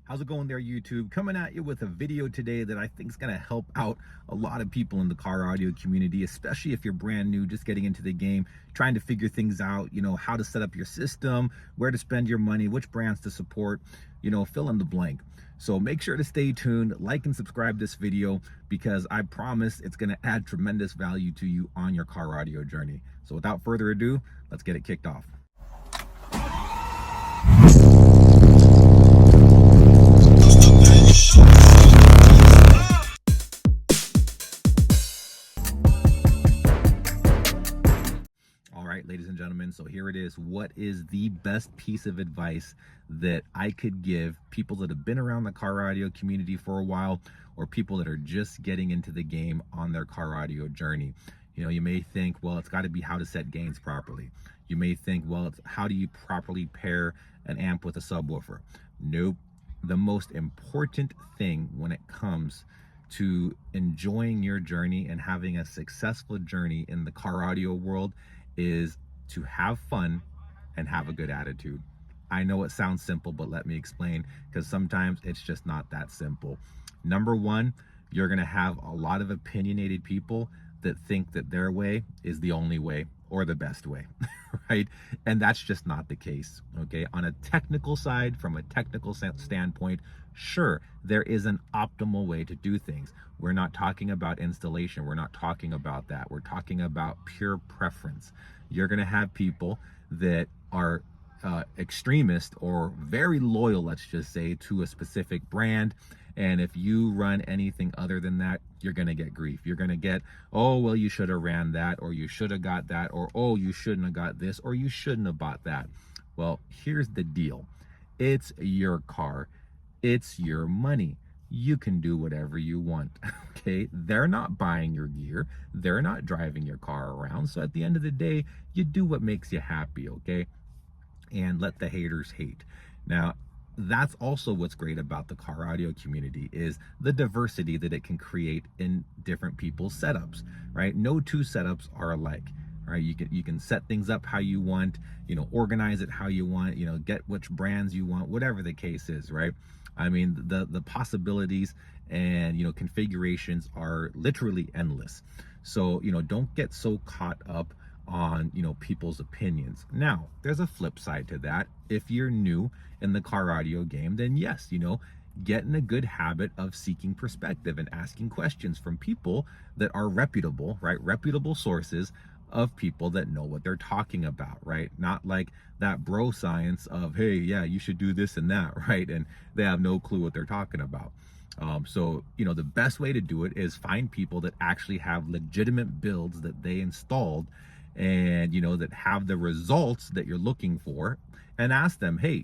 How's it going there, YouTube? Coming at you with a video today that I think is going to help out a lot of people in the car audio community, especially if you're brand new, just getting into the game, trying to figure things out, how to set up your system, where to spend your money, which brands to support, fill in the blank. So make sure to stay tuned, like and subscribe this video, because I promise it's going to add tremendous value to you on your car audio journey. So without further ado, let's get it kicked off. All right, ladies and gentlemen, so here it is. What is the best piece of advice that I could give people that have been around the car audio community for a while, or people that are just getting into the game on their car audio journey? You may think, well, it's got to be how to set gains properly. You may think, well, it's how do you properly pair an amp with a subwoofer? Nope. The most important thing when it comes to enjoying your journey and having a successful journey in the car audio world is to have fun and have a good attitude. I know it sounds simple, but let me explain, because sometimes it's just not that simple. Number one, you're going to have a lot of opinionated people that think that their way is the only way or the best way, right? And that's just not the case, okay? On a technical side, from a technical standpoint, sure, there is an optimal way to do things. We're not talking about installation. We're not talking about that. We're talking about pure preference. You're going to have people that are extremist or very loyal, let's just say, to a specific brand. And if you run anything other than that, you're going to get grief. You're going to get, oh, well, you should have ran that, or you should have got that, or, oh, you shouldn't have got this, or you shouldn't have bought that. Well, here's the deal. It's your car. It's your money. You can do whatever you want, okay? They're not buying your gear. They're not driving your car around. So at the end of the day, you do what makes you happy, okay? And let the haters hate. Now, that's also what's great about the car audio community, is the diversity that it can create in different people's setups, right? No two setups are alike, right? You can set things up how you want, organize it how you want, get which brands you want, whatever the case is, right? I mean, the possibilities and, configurations are literally endless. So, don't get so caught up on people's opinions. Now, there's a flip side to that. If you're new in the car audio game, then yes, get in a good habit of seeking perspective and asking questions from people that are reputable, right? Reputable sources of people that know what they're talking about, right? Not like that bro science of, hey, yeah, you should do this and that, right? And they have no clue what they're talking about. So, the best way to do it is find people that actually have legitimate builds that they installed and, that have the results that you're looking for, and ask them, hey,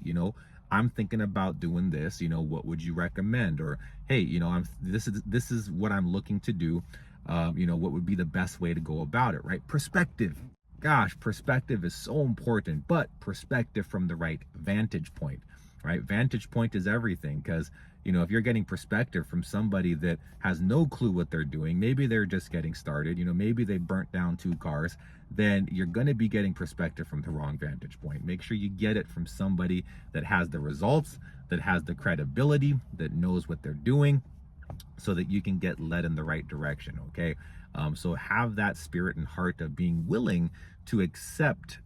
I'm thinking about doing this, what would you recommend? Or, hey, this is what I'm looking to do. What would be the best way to go about it, right? Perspective. Gosh, perspective is so important, but perspective from the right vantage point, right? Vantage point is everything, because if you're getting perspective from somebody that has no clue what they're doing, maybe they're just getting started, maybe they burnt down 2 cars, then you're going to be getting perspective from the wrong vantage point. Make sure you get it from somebody that has the results, that has the credibility, that knows what they're doing, so that you can get led in the right direction, okay? So have that spirit and heart of being willing to accept,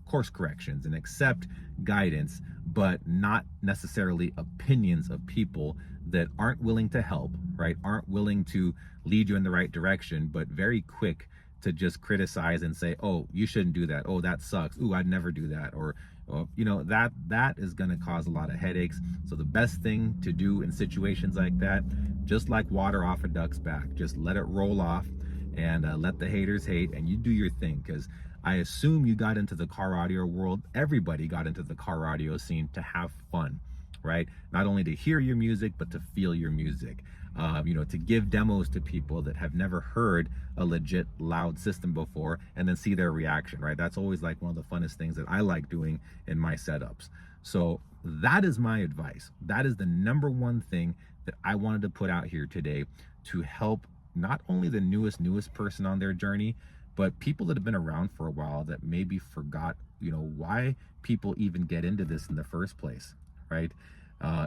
course corrections and accept guidance, but not necessarily opinions of people that aren't willing to help, right? Aren't willing to lead you in the right direction, but very quick to just criticize and say, oh, you shouldn't do that. Oh, that sucks. Ooh, I'd never do that. Or, that is going to cause a lot of headaches. So the best thing to do in situations like that, just like water off a duck's back, just let it roll off and let the haters hate, and you do your thing. Because I assume you got into the car audio world. Everybody got into the car audio scene to have fun, right? Not only to hear your music, but to feel your music. To give demos to people that have never heard a legit loud system before, and then see their reaction, right? That's always like one of the funnest things that I like doing in my setups. So that is my advice. That is the number one thing that I wanted to put out here today, to help not only the newest person on their journey, but people that have been around for a while that maybe forgot, why people even get into this in the first place, right?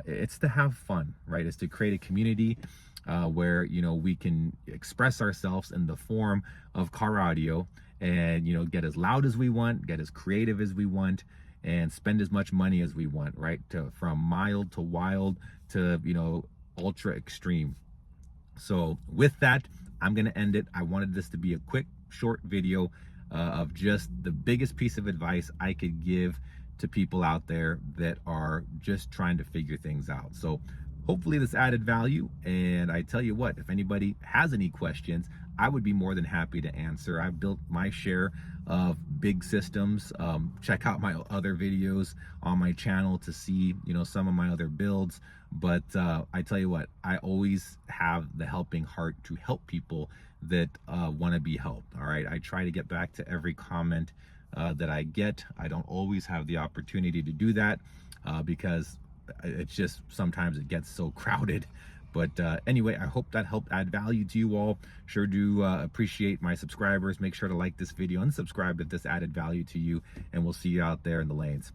It's to have fun, right? It's to create a community where, you know, we can express ourselves in the form of car audio, and, you know, get as loud as we want, get as creative as we want, and spend as much money as we want, right? From mild to wild to, you know, ultra extreme. So with that, I'm going to end it. I wanted this to be a quick, short video of just the biggest piece of advice I could give to people out there that are just trying to figure things out. So hopefully this added value. And I tell you what, if anybody has any questions, I would be more than happy to answer. I've built my share of big systems. Check out my other videos on my channel to see, you know, some of my other builds. But I tell you what, I always have the helping heart to help people that want to be helped. All right, I try to get back to every comment that I get. I don't always have the opportunity to do that because it's just sometimes it gets so crowded. But anyway, I hope that helped add value to you all. Sure do appreciate my subscribers. Make sure to like this video and subscribe if this added value to you, and we'll see you out there in the lanes.